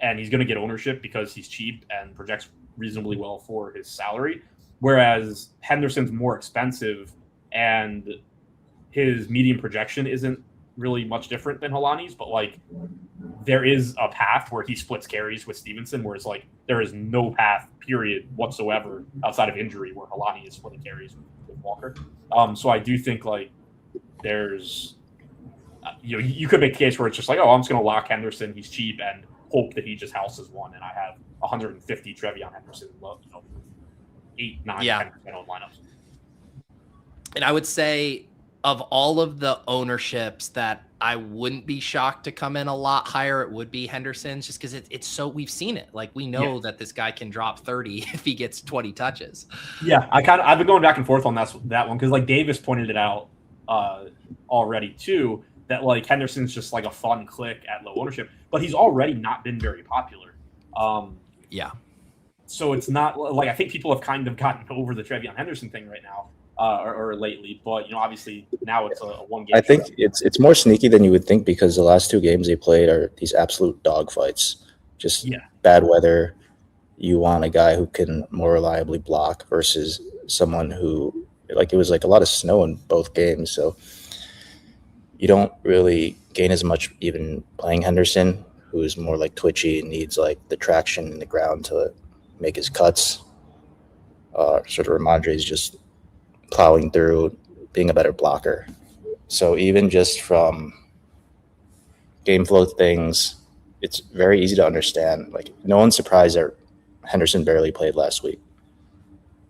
and he's going to get ownership because he's cheap and projects reasonably well for his salary. Whereas Henderson's more expensive, and his median projection isn't really much different than Holani's, but like there is a path where he splits carries with Stevenson, whereas like there is no path period whatsoever outside of injury where Holani is splitting carries with Walker. So I do think like there's you could make the case where it's just like, oh, I'm just going to lock Henderson, he's cheap, and hope that he just houses one, and I have 150 Trevion Henderson, 8, 9, 10% owned lineups. And I would say of all of the ownerships that I wouldn't be shocked to come in a lot higher, it would be Henderson's, just because it's so, we've seen it. Like we know that this guy can drop 30 if he gets 20 touches. Yeah, I've been going back and forth on that one because like Davis pointed it out already too, that like Henderson's just like a fun click at low ownership, but he's already not been very popular. So it's not like, I think people have kind of gotten over the Trevion Henderson thing right now. Or lately, but obviously now it's a one game. I think it's more sneaky than you would think because the last 2 games they played are these absolute dogfights. Just bad weather. You want a guy who can more reliably block versus someone who, like, it was like a lot of snow in both games, so you don't really gain as much even playing Henderson, who's more like twitchy and needs like the traction in the ground to make his cuts. Sort of Ramondre's just plowing through, being a better blocker. So even just from game flow things, it's very easy to understand. Like no one's surprised that Henderson barely played last week.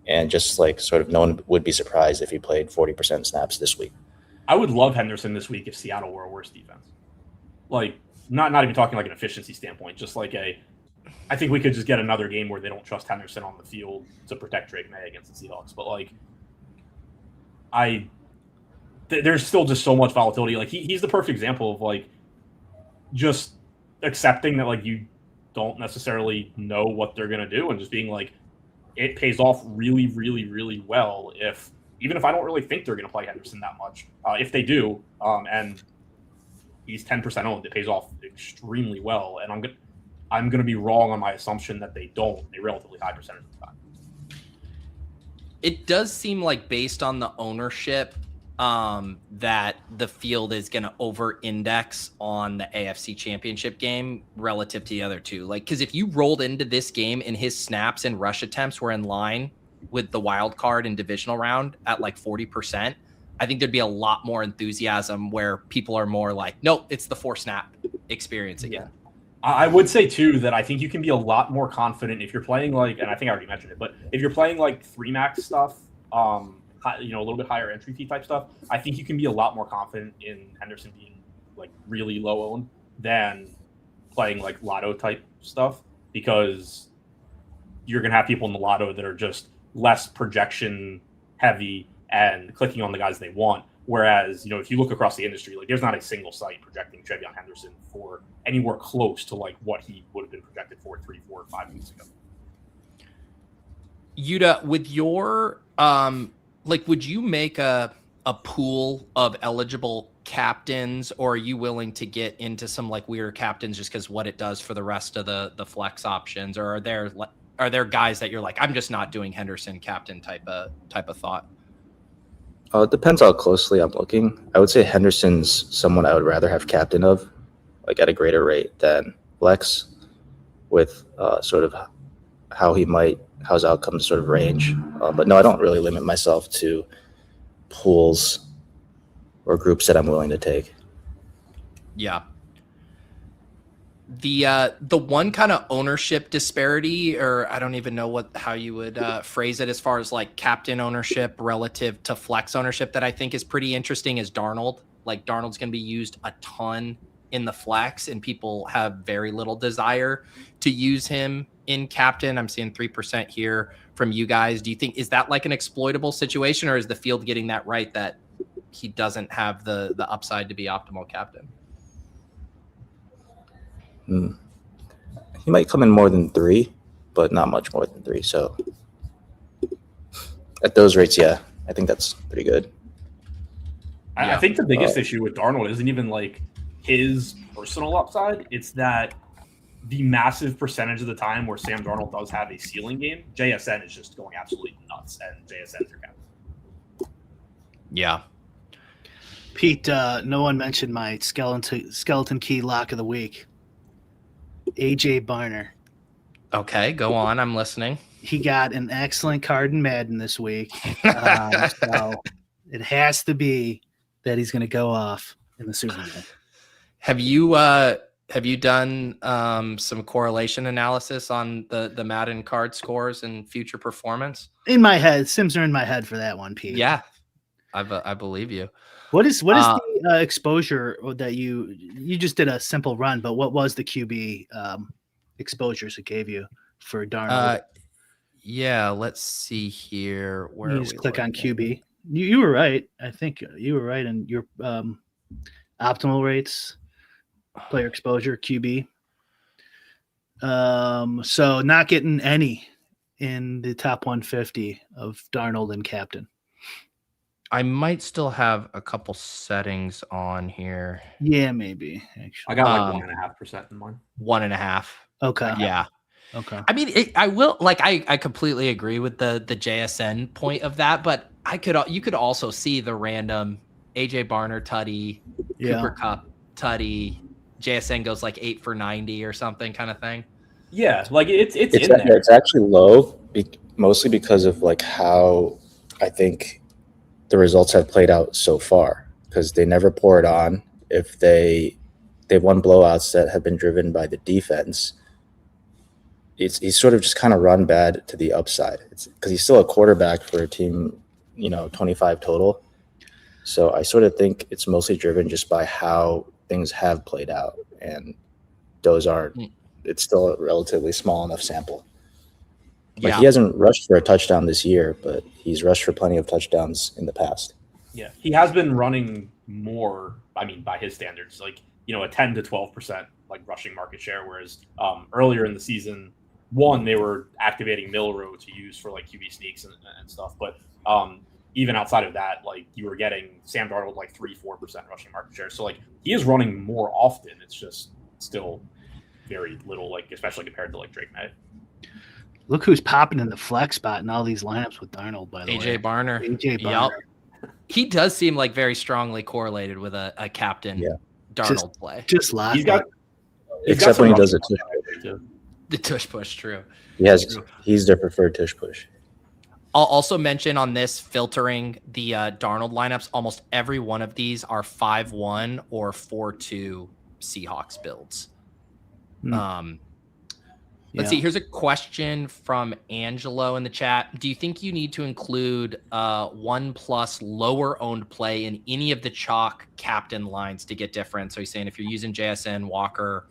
And just like sort of no one would be surprised if he played 40% snaps this week. I would love Henderson this week if Seattle were a worse defense. Like not even talking like an efficiency standpoint, just like I think we could just get another game where they don't trust Henderson on the field to protect Drake May against the Seahawks. But like there's still just so much volatility. Like he's the perfect example of like just accepting that like you don't necessarily know what they're gonna do and just being like, it pays off really, really, really well even if I don't really think they're gonna play Henderson that much. If they do, and he's 10% owned, it pays off extremely well. And I'm gonna be wrong on my assumption that they don't a relatively high percentage of the time. It does seem like based on the ownership that the field is going to over-index on the AFC Championship game relative to the other two. Like, because if you rolled into this game and his snaps and rush attempts were in line with the wild card and divisional round at like 40%, I think there'd be a lot more enthusiasm where people are more like, nope, it's the 4-snap experience again. I would say too that I think you can be a lot more confident if you're playing like, and I think I already mentioned it, but if you're playing like 3 max stuff, a little bit higher entry fee type stuff, I think you can be a lot more confident in Henderson being like really low owned than playing like lotto type stuff, because you're gonna have people in the lotto that are just less projection heavy and clicking on the guys they want. Whereas, if you look across the industry, like there's not a single site projecting Trevion Henderson for anywhere close to like what he would have been projected for 3, 4, 5 weeks ago. Youda, with your would you make a pool of eligible captains, or are you willing to get into some like weird captains just because what it does for the rest of the flex options, or are there guys that you're like, I'm just not doing Henderson captain type of thought? It depends how closely I'm looking. I would say Henderson's someone I would rather have captain of, like at a greater rate than flex, with sort of how his outcomes sort of range. But no, I don't really limit myself to pools or groups that I'm willing to take. Yeah. The one kind of ownership disparity, or I don't even know how you would phrase it as far as like captain ownership relative to flex ownership, that I think is pretty interesting is Darnold. Like Darnold's going to be used a ton in the flex, and people have very little desire to use him in captain. I'm seeing 3% here from you guys. Do you think, is that like an exploitable situation, or is the field getting that right that he doesn't have the upside to be optimal captain? He might come in more than 3, but not much more than 3. So at those rates, yeah, I think that's pretty good. I think the biggest issue with Darnold isn't even like his personal upside. It's that the massive percentage of the time where Sam Darnold does have a ceiling game, JSN is just going absolutely nuts, and JSN is your captain. Yeah. Pete, no one mentioned my skeleton key lock of the week. AJ Barner. Okay, go on. I'm listening. He got an excellent card in Madden this week. So it has to be that he's going to go off in the Super Bowl. Have you done some correlation analysis on the Madden card scores and future performance? In my head, Sims are in my head for that one, Pete. Yeah, I believe you. What is the exposure that you just did a simple run, but what was the QB exposures it gave you for Darnold? Yeah, let's see here. Where you just click on QB. You were right. I think you were right in your optimal rates, player exposure, QB. So not getting any in the top 150 of Darnold and captain. I might still have a couple settings on here. Yeah, maybe. Actually, I got like 1.5% in mine. 1.5. Okay. Yeah. Okay. I mean, I will like. I completely agree with the JSN point of that, but you could also see the random AJ Barner tutty, Cooper Kupp tutty, JSN goes like 8 for 90 or something kind of thing. Yeah, like it's in there. It's actually low, mostly because of like how I think the results have played out so far, because they never pour it on. If they won blowouts that have been driven by the defense, he's sort of just kind of run bad to the upside. It's because he's still a quarterback for a team, 25 total. So I sort of think it's mostly driven just by how things have played out, and those aren't. It's still a relatively small enough sample. Like he hasn't rushed for a touchdown this year, but he's rushed for plenty of touchdowns in the past. Yeah, he has been running more. I mean, by his standards, like a 10 to 12% like rushing market share. Whereas earlier in the season, they were activating Milrow to use for like QB sneaks and stuff. But even outside of that, like you were getting Sam Darnold like 3-4% rushing market share. So like he is running more often. It's just still very little, like especially compared to like Drake May. Look who's popping in the flex spot in all these lineups with Darnold, by the way. AJ Barner. Yep. He does seem like very strongly correlated with a captain Darnold play. Just last except when he does a tush push. The tush push, true. He's their preferred tush push. I'll also mention on this filtering the Darnold lineups, almost every one of these are 5-1 or 4-2 Seahawks builds. Let's see. Here's a question from Angelo in the chat. Do you think you need to include 1+ lower owned play in any of the chalk captain lines to get different? So he's saying if you're using JSN, Walker,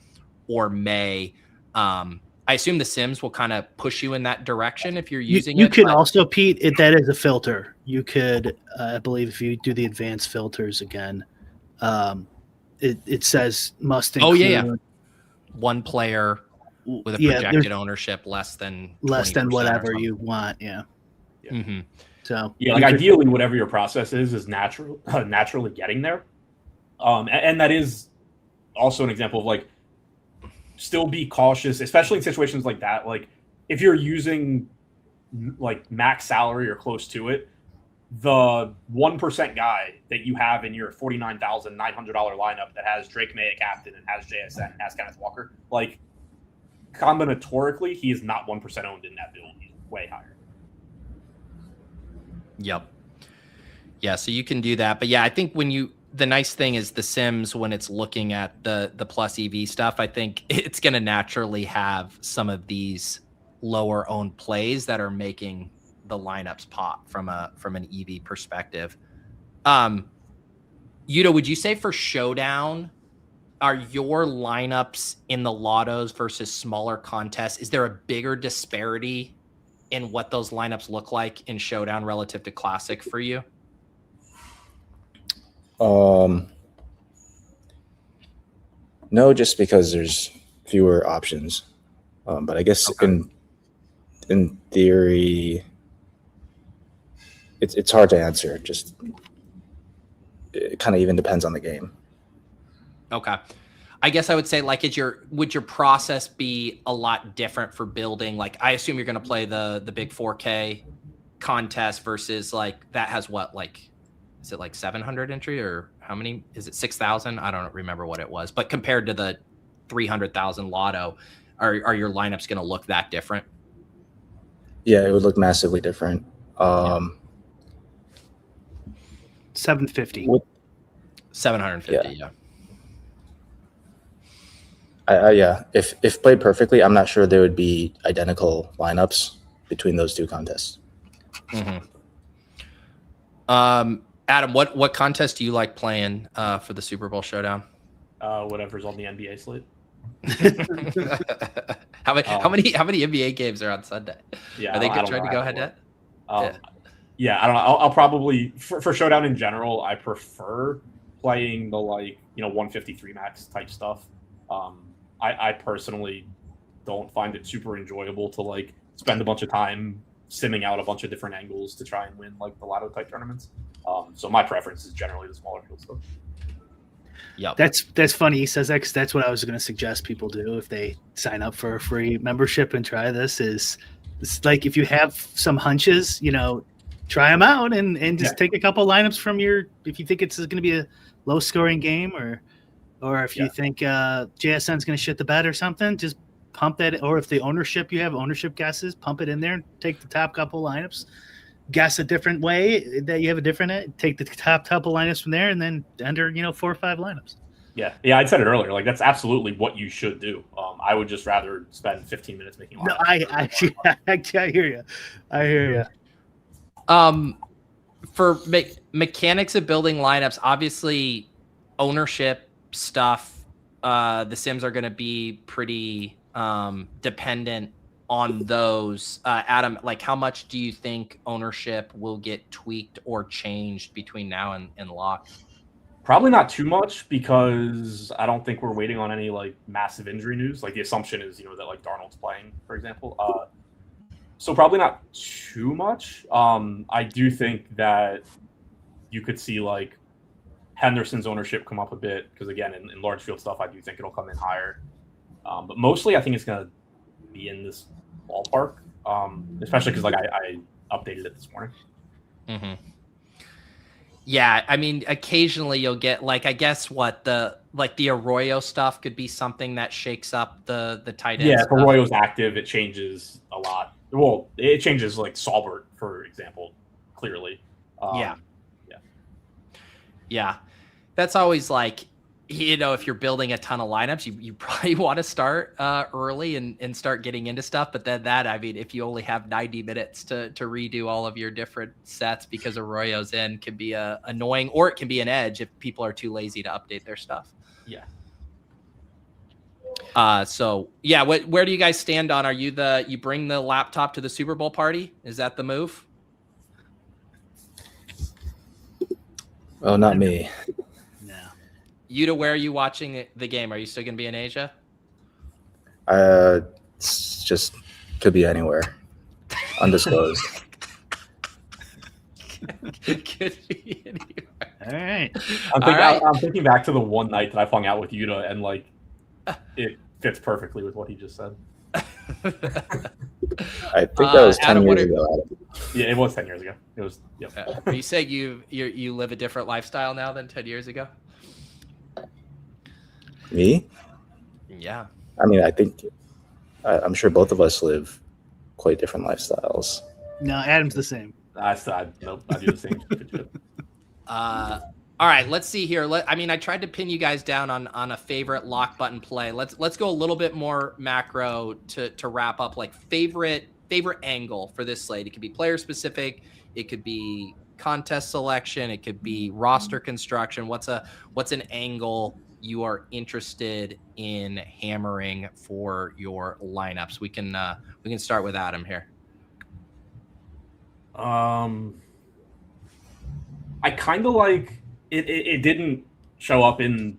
or May, I assume the Sims will kind of push you in that direction if you're using you can also, Pete, that is a filter. You could, I believe, if you do the advanced filters again, it says must include one player with a projected ownership less than whatever you want. Yeah. Mm-hmm. So like ideally, whatever your process is naturally getting there. And that is also an example of like, still be cautious, especially in situations like that. Like if you're using like max salary or close to it, the 1% guy that you have in your $49,900 lineup that has Drake May at captain and has JSN and has Kenneth Walker, like combinatorically, he is not 1% owned in that build. He's way higher. Yep. Yeah, so you can do that. But yeah, I think the nice thing is the Sims, when it's looking at the plus EV stuff, I think it's going to naturally have some of these lower owned plays that are making the lineups pop from an EV perspective. Youda, would you say for Showdown, are your lineups in the lottos versus smaller contests, is there a bigger disparity in what those lineups look like in Showdown relative to Classic for you? No, just because there's fewer options. But I guess in theory, it's hard to answer. Just it kind of even depends on the game. Okay. I guess I would say, like, would your process be a lot different for building? Like, I assume you're going to play the big 4K contest versus like that has what, like, is it like 700 entry or how many? Is it 6,000? I don't remember what it was, but compared to the 300,000 lotto, are your lineups going to look that different? Yeah, it would look massively different. 750. 750. Yeah. Yeah. If played perfectly, I'm not sure there would be identical lineups between those two contests. Mm-hmm. Adam, what contest do you like playing for the Super Bowl showdown? Whatever's on the NBA slate. How many NBA games are on Sunday? Yeah, are they trying to go ahead yet? Yeah, I don't know. I'll probably for showdown in general, I prefer playing the 153 max type stuff. I personally don't find it super enjoyable to spend a bunch of time simming out a bunch of different angles to try and win the lotto type tournaments. So my preference is generally the smaller field stuff. Yeah, that's funny. He says that 'cause that's what I was going to suggest people do if they sign up for a free membership and try this. It's like if you have some hunches, try them out and just take a couple lineups from if you think it's going to be a low scoring game or if you think JSN's going to shit the bed or something, just pump that. Or if you have ownership guesses, pump it in there and take the top couple lineups. Guess a different way that you have a different. Take the top couple lineups from there, and then enter 4 or 5 lineups. Yeah. I said it earlier. That's absolutely what you should do. I would just rather spend 15 minutes making lineups. No, I hear you. For mechanics of building lineups, obviously ownership stuff. The Sims are going to be pretty dependent on those. Adam, how much do you think ownership will get tweaked or changed between now and lock? Probably not too much, because I don't think we're waiting on any massive injury news. The assumption is that Darnold's playing, for example. So probably not too much. I do think that you could see Henderson's ownership come up a bit, because again, in large field stuff, I do think it'll come in higher. But mostly I think it's going to be in this ballpark, especially because I updated it this morning. Mm-hmm. Yeah, I mean, occasionally you'll get I guess what the Arroyo stuff could be something that shakes up the tight end. Yeah, if Arroyo's active, it changes a lot. Well, it changes Saulbert, for example, clearly. Yeah. That's always if you're building a ton of lineups, you probably want to start early and start getting into stuff. But then if you only have 90 minutes to redo all of your different sets because Arroyo's in, can be annoying, or it can be an edge if people are too lazy to update their stuff. Yeah. Where do you guys stand on? Are you bring the laptop to the Super Bowl party? Is that the move? Well, not me. Youda, where are you watching the game? Are you still going to be in Asia? It's just could be anywhere, undisclosed. Could be anywhere. All right. I'm thinking back to the one night that I hung out with Youda, and it fits perfectly with what he just said. I think that was 10 years ago. Adam. Yeah, it was 10 years ago. It was. Yep. Are you saying you live a different lifestyle now than 10 years ago? Me? Yeah. I mean, I think I'm sure both of us live quite different lifestyles. No, Adam's the same. Nope, I do the same. All right, let's see here. I tried to pin you guys down on a favorite lock button play. Let's go a little bit more macro to wrap up. Favorite angle for this slate. It could be player specific. It could be contest selection. It could be roster construction. What's an angle you are interested in hammering for your lineups? We can start with Adam here. I kind of it didn't show up in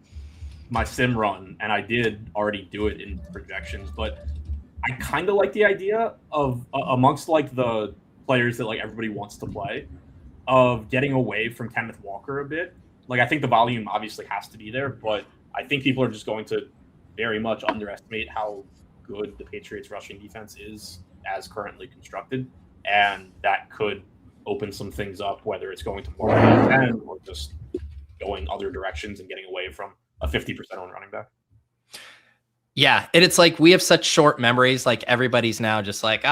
my sim run, and I did already do it in projections, but I kind of like the idea of amongst like the players that like everybody wants to play, of getting away from Kenneth Walker a bit. Like, I think the volume obviously has to be there, but I think people are just going to very much underestimate how good the Patriots rushing defense is as currently constructed, and that could open some things up, whether it's going to more than 10 or just going other directions and getting away from a 50% on running back. Yeah, and it's like we have such short memories. Like everybody's now just like,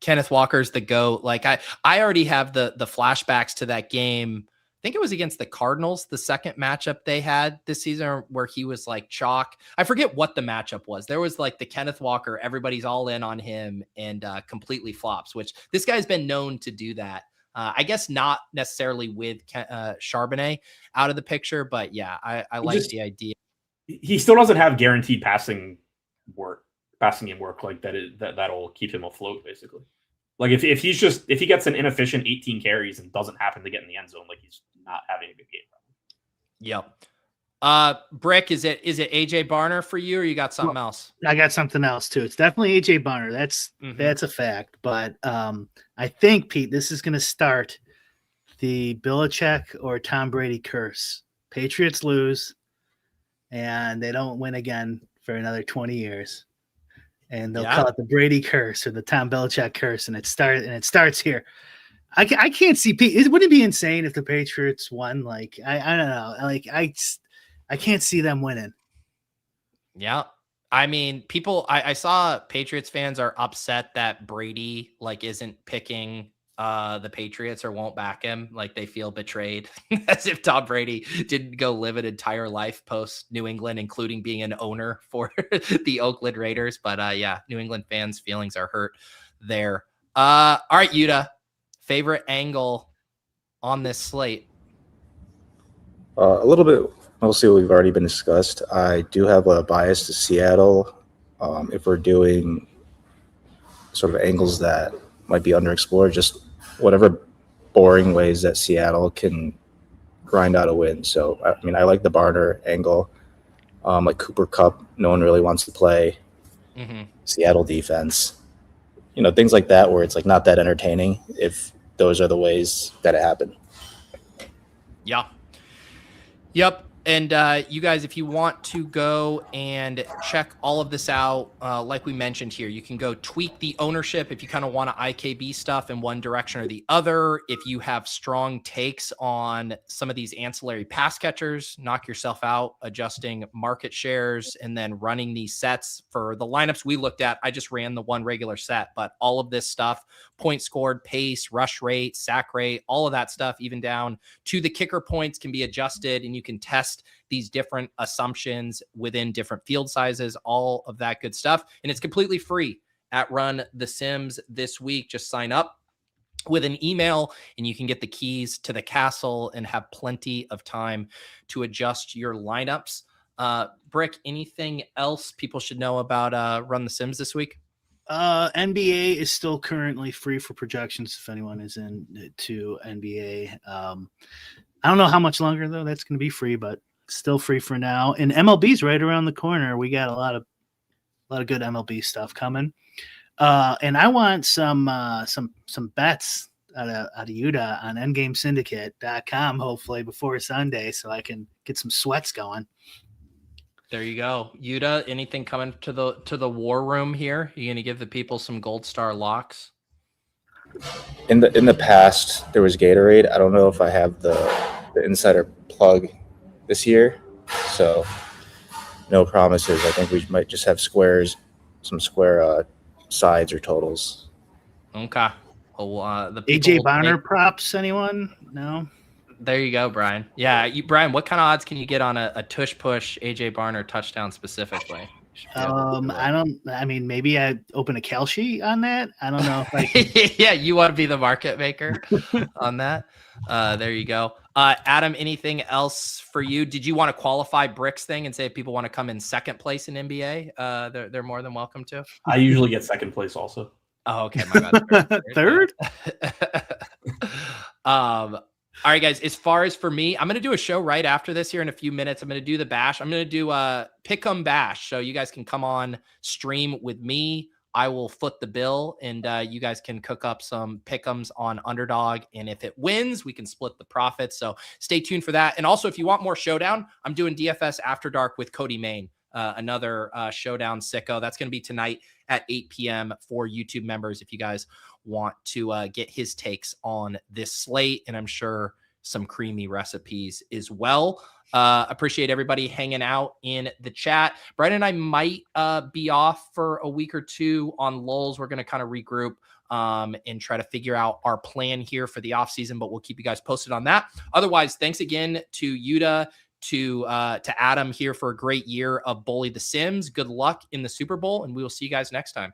Kenneth Walker's the GOAT. Like I already have the flashbacks to that game. I think it was against the Cardinals, the second matchup they had this season where he was like chalk. I forget what the matchup was. There was like the Kenneth Walker, everybody's all in on him and completely flops, which this guy's been known to do that. I guess not necessarily with Charbonnet out of the picture, but yeah, I like the idea. He still doesn't have guaranteed passing game work like that'll keep him afloat, basically. Like if he gets an inefficient 18 carries and doesn't happen to get in the end zone, like he's not having a good game. Yep. Brick, is it AJ Barner for you, or you got something else? I got something else too. It's definitely AJ Barner. That's a fact. But I think, Pete, this is going to start the Belichick or Tom Brady curse. Patriots lose, and they don't win again for another 20 years. And they'll call it the Brady curse or the Tom Belichick curse, and it starts here. I can't see Pete. Wouldn't it be insane if the Patriots won? Like I don't know. Like I can't see them winning. Yeah. I mean, I saw Patriots fans are upset that Brady like isn't picking the Patriots or won't back him. Like they feel betrayed, as if Tom Brady didn't go live an entire life post New England, including being an owner for the Oakland Raiders. But yeah, New England fans' feelings are hurt there. All right, Youda, favorite angle on this slate? A little bit, mostly we've already been discussed. I do have a bias to Seattle. If we're doing sort of angles that might be underexplored, just whatever boring ways that Seattle can grind out a win. So, I mean, I like the Barner angle. Like Cooper Kupp, no one really wants to play. Seattle defense. You know, things like that where it's like not that entertaining if those are the ways that it happened. Yeah. Yep. And you guys, if you want to go and check all of this out, like we mentioned here, you can go tweak the ownership if you kind of want to IKB stuff in one direction or the other. If you have strong takes on some of these ancillary pass catchers, knock yourself out, adjusting market shares, and then running these sets for the lineups we looked at. I just ran the one regular set, but all of this stuff, points scored, pace, rush rate, sack rate, all of that stuff, even down to the kicker points, can be adjusted, and you can test these different assumptions within different field sizes, all of that good stuff. And it's completely free at Run the Sims this week. Just sign up with an email and you can get the keys to the castle and have plenty of time to adjust your lineups. Brick, anything else people should know about Run the Sims this week? NBA is still currently free for projections if anyone is into NBA. I don't know how much longer though that's going to be free, but still free for now. And MLB's right around the corner. We got a lot of good MLB stuff coming. And I want some bets out of Youda on endgamesyndicate.com, hopefully before Sunday, so I can get some sweats going. There you go. Youda, anything coming to the war room here? You going to give the people some gold star locks? In the past, there was Gatorade. I don't know if I have the insider plug this year, so no promises. I think we might just have some square sides or totals. Okay. Well, the AJ Barner props, anyone? No. There you go, Brian. Yeah, Brian, what kind of odds can you get on a tush push AJ Barner touchdown specifically? I mean, maybe I open a cal sheet on that. I don't know if I can... Yeah, you want to be the market maker on that. There you go. Adam, anything else for you? Did you want to qualify Brick's thing and say if people want to come in second place in NBA, they're more than welcome to? I usually get second place also. Oh, okay. My bad. Third? All right, guys, as far as for me, I'm going to do a show right after this here in a few minutes. I'm going to do the bash. I'm going to do a pick'em bash. So you guys can come on stream with me. I will foot the bill, and you guys can cook up some pick'ems on Underdog. And if it wins, we can split the profits. So stay tuned for that. And also, if you want more Showdown, I'm doing DFS After Dark with Cody Main, another Showdown sicko. That's going to be tonight at 8 p.m. for YouTube members if you guys want to get his takes on this slate, and I'm sure some creamy recipes as well. Appreciate everybody hanging out in the chat. Brian and I might be off for a week or two on lulls. We're going to kind of regroup and try to figure out our plan here for the offseason, but we'll keep you guys posted on that. Otherwise, thanks again to Youda, to Adam here for a great year of Bully the Sims. Good luck in the Super Bowl, and we will see you guys next time.